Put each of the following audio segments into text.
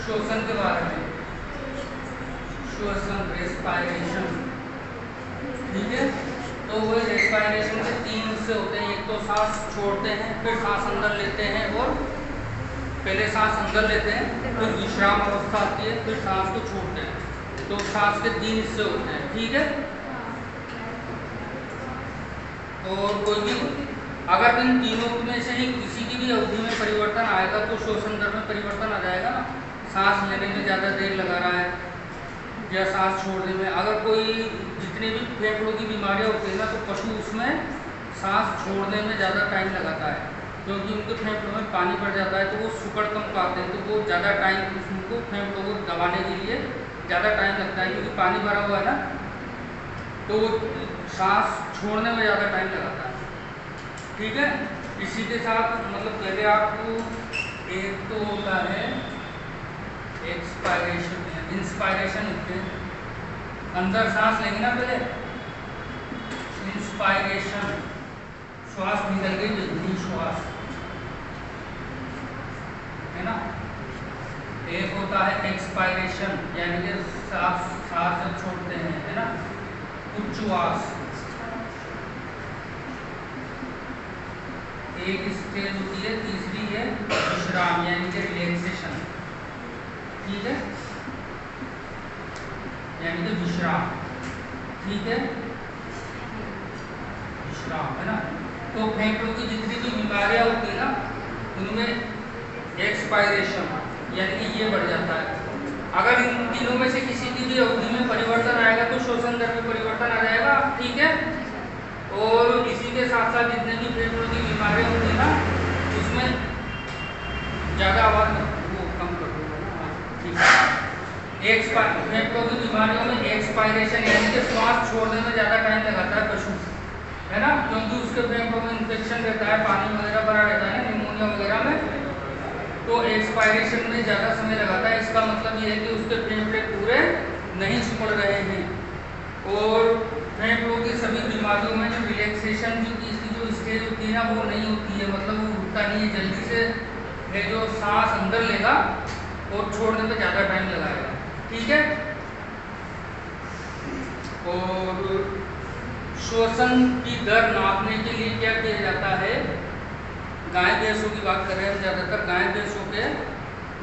श्वसन के बारे में, श्वसन रेस्पायरेशन, ठीक है। तो वो रेस्पायरेशन के 3 हिस्से होते हैं, एक तो सांस छोड़ते हैं, फिर सांस अंदर लेते हैं, और पहले सांस अंदर लेते हैं, फिर विश्राम अवस्था आती है, फिर सांस को छोड़ते हैं। तो सांस के 3 हिस्से होते हैं, ठीक है। और कोई भी अगर इन तीनों में से ही किसी की भी अवधि में परिवर्तन आएगा तो श्वसन दर में परिवर्तन आ जाएगा ना। सांस लेने में ज़्यादा देर लगा रहा है या सांस छोड़ने में, अगर कोई जितने भी फेफड़ों की बीमारियां होती है ना, तो पशु उसमें सांस छोड़ने में ज़्यादा टाइम लगाता है, क्योंकि उनके फेफड़ों में पानी भर जाता है, तो वो सुकड़ कम पाते हैं, तो वो ज़्यादा टाइम उनको फेफड़ों को दबाने के लिए ज़्यादा टाइम लगता है, क्योंकि पानी भरा हुआ है ना, तो वो सांस छोड़ने में ज़्यादा टाइम लगाता है, ठीक है। इसी के साथ मतलब पहले आपको एक तो होता है एक्सपायरेशन, इंस्पायरेशन होते हैं, अंदर सांस लेंगे ना पहले, इंस्पायरेशन श्वास निकल गई, निश्वास है ना। एक होता है एक्सपायरेशन, यानी कि सांस जब छोड़ते हैं, है ना, उच्छ्वास। एक स्टेज होती है, तीसरी है विश्राम, यानी कि रिलैक्सेशन, ठीक है, यानी कि विश्राम, ठीक है, विश्राम, है ना। तो फेफड़ों की जितनी भी बीमारियां होती है ना, उनमें एक्सपायरेशन यानी कि ये बढ़ जाता है। अगर इन तीनों में से किसी की भी अवधि में परिवर्तन आएगा तो श्वसन दर में परिवर्तन आ जाएगा, ठीक है। और इसी के साथ साथ जितने भी फेफड़ों की बीमारियां होती है ना, उसमें ज़्यादा आवाज़ वो कम कर दो, ठीक है। फेफड़ों की बीमारियों में एक्सपायरेशन यानी कि श्वास छोड़ने में ज़्यादा टाइम लगाता है पशु, है ना, क्योंकि उसके फेफड़ों में इन्फेक्शन रहता है, पानी वगैरह भरा रहता है, निमोनिया वगैरह में, तो एक्सपायरेशन में ज़्यादा समय लगाता है। इसका मतलब ये है कि उसके फेफड़े पूरे नहीं सिकुड़ रहे हैं। और फेफड़ों की सभी बीमारियों में जो रिलैक्सेशन की जो स्टेज होती है ना, वो नहीं होती है, मतलब वो उठता नहीं है जल्दी से, है जो सांस अंदर लेगा और छोड़ने में ज़्यादा टाइम लगाएगा, ठीक है। और श्वसन की दर नापने के लिए क्या किया जाता है, गाय भैंसों की बात कर रहे हैं, ज़्यादातर गाय भैंसों के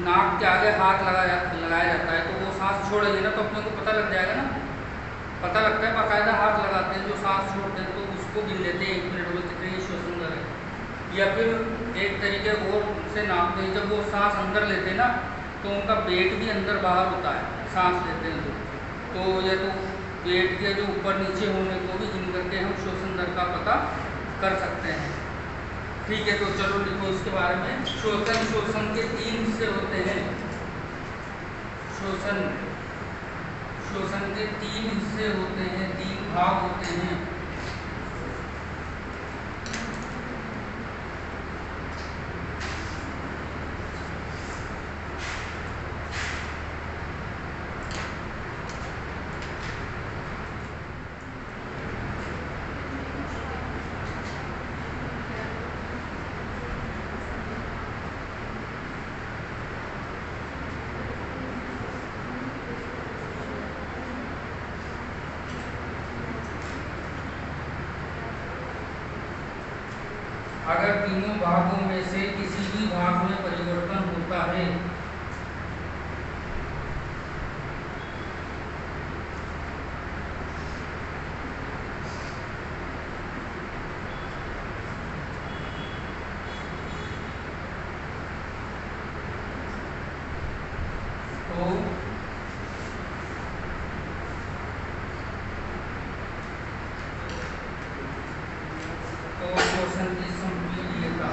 नाक के आगे हाथ लगाया जाता है, तो वो सांस छोड़ेगी ना, तो अपने को पता लग जाएगा ना, पता लगता है, बाकायदा हाथ लगाते हैं, जो सांस छोड़ते हैं तो उसको गिन लेते हैं 1 मिनट में कितनी श्वसन दर है। या फिर एक तरीके और से नापते हैं, जब वो सांस अंदर लेते हैं ना, तो उनका पेट भी अंदर बाहर होता है, सांस लेते हैं तो या तो पेट के जो ऊपर नीचे होने को भी गिन करके हम श्वसन दर का पता कर सकते हैं, ठीक है। तो चलो लिखो इसके बारे में। श्वसन के 3 हिस्से होते हैं, श्वसन के 3 हिस्से होते हैं, 3 भाग होते हैं। अगर तीनों भागों में से किसी भी भाग में परिवर्तन होता है तो श्वसन की संपीड़ियता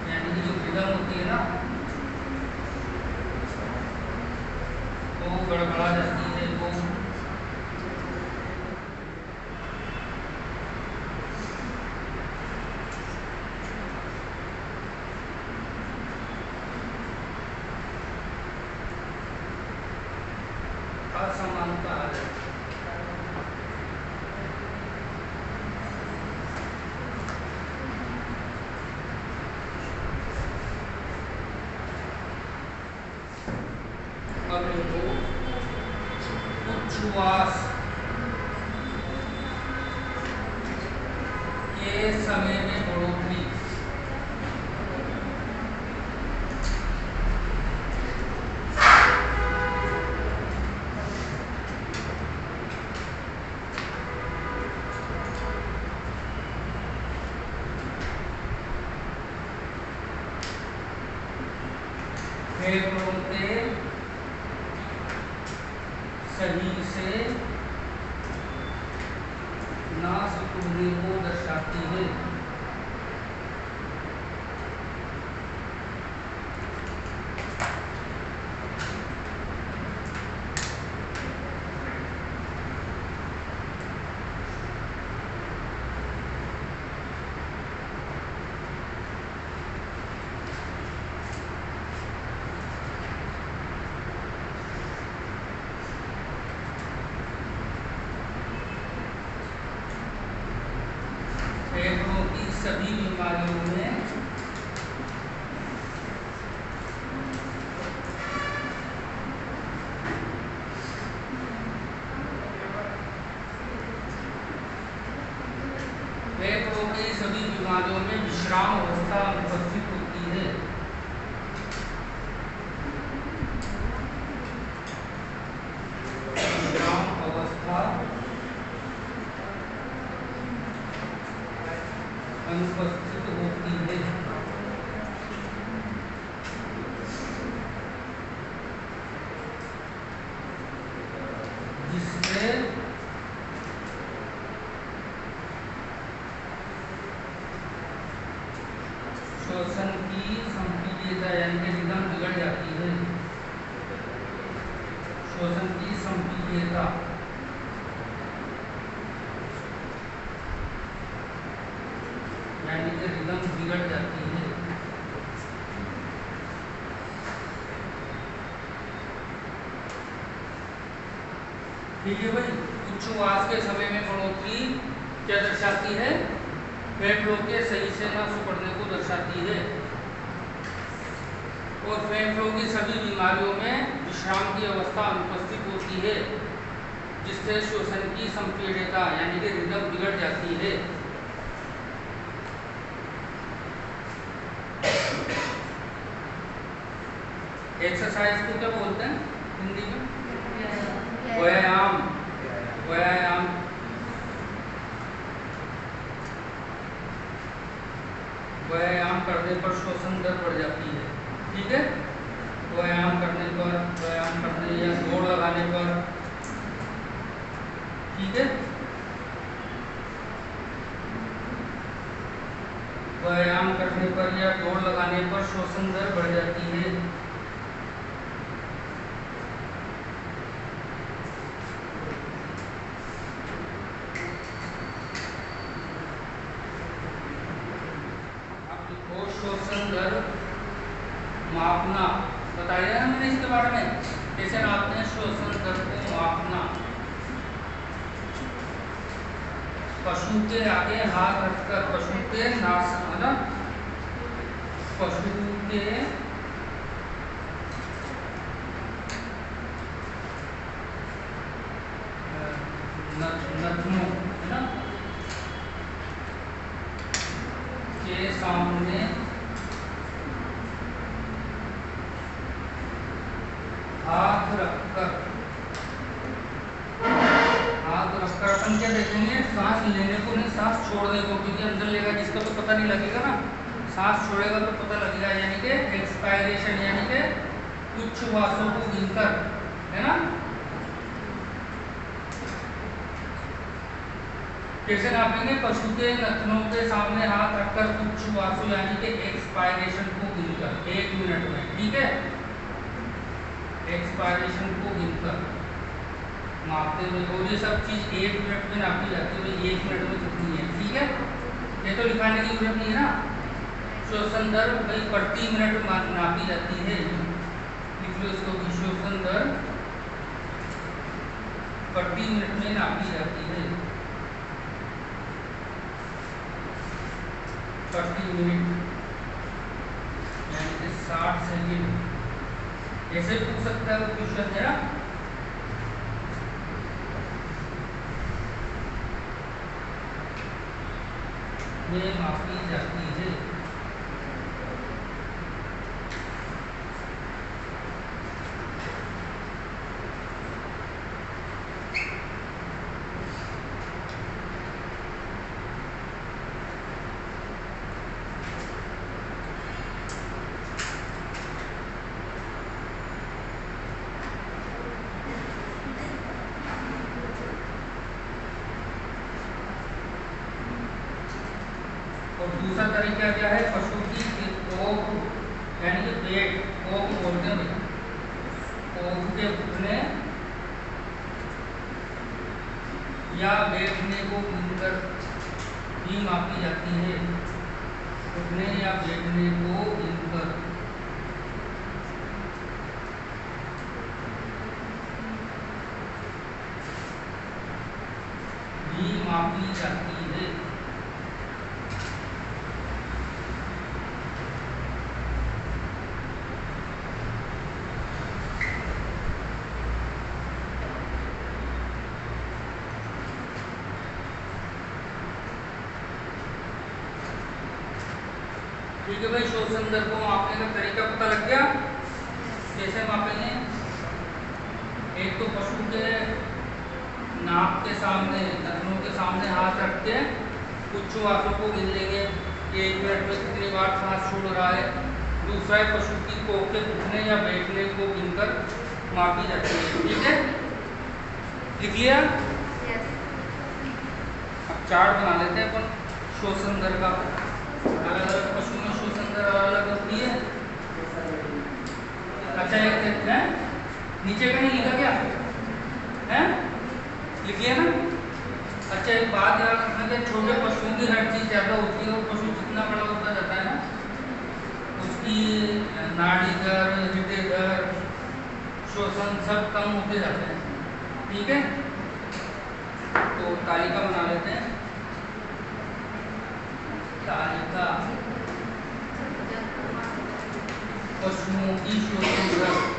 यानी कि जो रिदम होती है ना, वो गड़बड़ा जाती है, वो असमानता आ जाती है। अब लिखो उच्छ्वास के समय में बढ़ोतरी फेफड़ों के सही से ना सिकुड़ने को दर्शाती है। फेफड़ों की सभी बीमारियों में विश्राम अवस्था उपस्थित होती है। विश्राम अवस्था अनुपस्थित होती है। जिससे श्वसन की संपीड्यता यानी कि रिदम बिगड़ जाती है। श्वसन की संपीड्यता यानी कि रिदम बिगड़ जाती है। ठीक है भाई, उच्छ्वास के समय में बढ़ोतरी क्या दर्शाती है? फेफड़ों के सही से न सिकुड़ने को दर्शाती है। और फेफड़ों की सभी बीमारियों में विश्राम की अवस्था अनुपस्थित होती है, जिससे श्वसन की संपीड्यता यानी कि रिदम बिगड़ जाती है। एक्सरसाइज को क्या बोलते हैं हिंदी में? व्यायाम। व्यायाम व्यायाम करने पर श्वसन दर बढ़ जाती है। ठीक है, व्यायाम करने या दौड़ लगाने पर। ठीक है, व्यायाम करने पर या दौड़ लगाने पर श्वसन दर बढ़ जाती है। श्वसन दर मापना बताया ना मैंने इसके बारे में, कैसे नापते हैं श्वसन दर को मापना। पशु के आगे हाथ रखकर, पशु के नास है ना, पशु के नथनों है ना के सामने हाथ रखकर अपन क्या देखेंगे? सांस लेने को नहीं, सांस छोड़ने को, क्योंकि अंदर लेगा जिसका तो पता नहीं लगेगा ना, सांस छोड़ेगा तो पता लगेगा। यानी कि एक्सपायरेशन यानी कि उच्छ्वासों को गिनकर, है ना। कैसे नापेंगे? पशु के नथनों के सामने हाथ रखकर उच्छ्वासों यानी कि एक्सपायरेशन को गिनकर 1 मिनट में। ठीक है, एक्सपायरेशन को गिनकर मापते हुए, और ये सब चीज 1 मिनट में नापी जाती है। 1 मिनट में कितनी है? ठीक है, ये तो लिखाने की जरूरत नहीं है ना। श्वसन दर भाई प्रति मिनट नापी जाती है। लिख लो इसको, श्वसन दर प्रति मिनट में नापी जाती है। प्रति मिनट यानी कि 60 सेकेंड ऐसे पूछ सकता है वो क्वेश्चन है ना। ये मापी जाती है। और दूसरा तरीका क्या है, पशु की कोख यानी कि पेट, कोख बोलते हैं भाई, कोख के घुटने या बैठने को गिनकर भी मापी जाती है। घुटने या बैठने को गिनकर भी मापी जाती है। ठीक है भाई, शोषण दर को मापने का तरीका पता लग गया। कैसे मापेंगे? एक तो पशु के नाक के सामने, नथनों के सामने हाथ रख के कुछ श्वासों को गिन लेंगे कि 1 मिनट में कितनी बार सांस छोड़ रहा है। दूसरा है पशु की कोख के उठने या बैठने को गिनकर मापी जाती है। ठीक है, लिख लिया। अब चार्ट बना लेते हैं अपन शोषण दर का। अलग अलग पशु में शोषण दर अलग होती है। अच्छा, एक है नीचे का नहीं लिखा क्या है? लिख लिया ना। अच्छा, एक बात याद रखना कि छोटे पशुओं की हर चीज ज्यादा होती है और पशु जितना बड़ा होता जाता है ना, उसकी नाड़ी दर, हृदय दर, शोषण सब कम होते जाते हैं। ठीक है, तो तालिका बना लेते हैं। तालिका पशुओं की शोषण दर।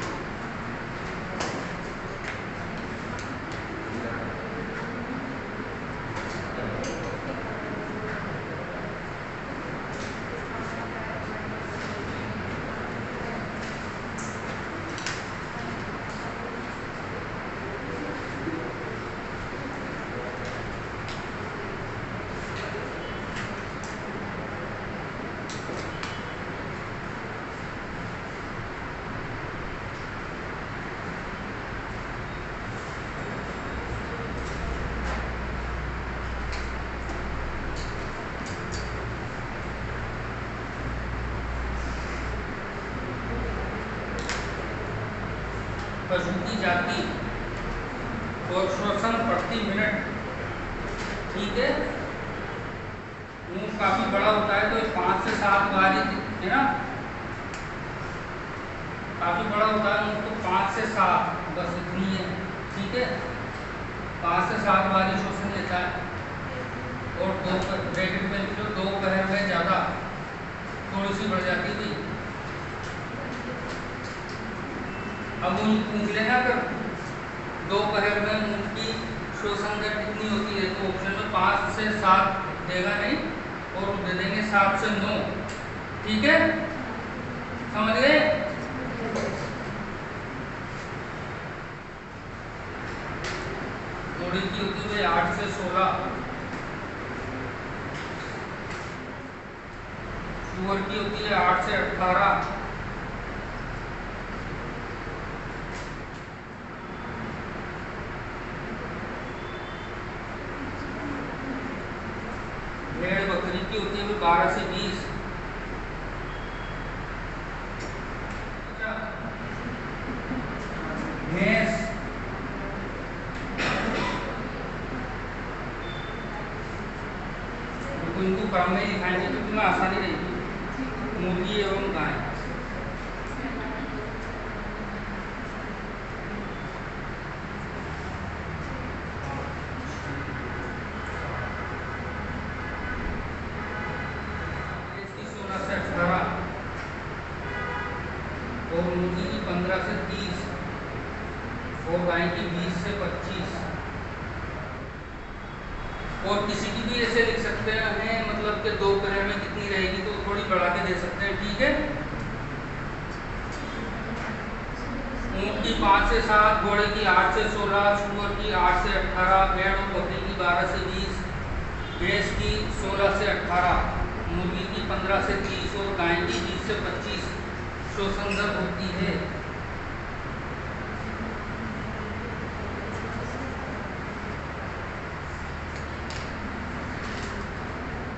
पशु की जाति और श्वसन प्रति मिनट। ठीक है, ऊँट काफी बड़ा होता है तो 5 से 7 बार है ना, काफी बड़ा होता है ऊँट तो 5 से 7 बस इतनी है। ठीक है, 5 से 7 बार ही श्वसन लेता है। और दोपहर में ज्यादा थोड़ी सी बढ़ जाती थी। अब पूछ लेना अगर दोपहर में ऊँट की श्वसन दर कितनी होती है, तो ऑप्शन में 5 से 7 देगा नहीं और दे देंगे 7 से 9। ठीक है, समझ गए? घोड़ी की होती है 8 से 16, सुअर की होती है 8 से 18, भेड़ बकरी की होती है 12 से 20। भैंस इनको क्रम में दिखाएंगे तो तुम्हें आसानी रहेगी। मुर्गी एवं गाय। और मुर्गी की 15 से 30 और गाय की 20 से 25। और किसी की भी ऐसे लिख सकते हैं, मतलब कि दोपहर में कितनी रहेगी तो थोड़ी बढ़ा के दे सकते हैं, ठीक है। ऊँट की 5 से 7, घोड़े की 8 से 16, सूअर की 8 से 18, भेड़ और बकरी की 12 से 20, भैंस की 16 से 18, मुर्गी की 15 से 30 और गाय की 20 से 25 श्वसन दर होती है।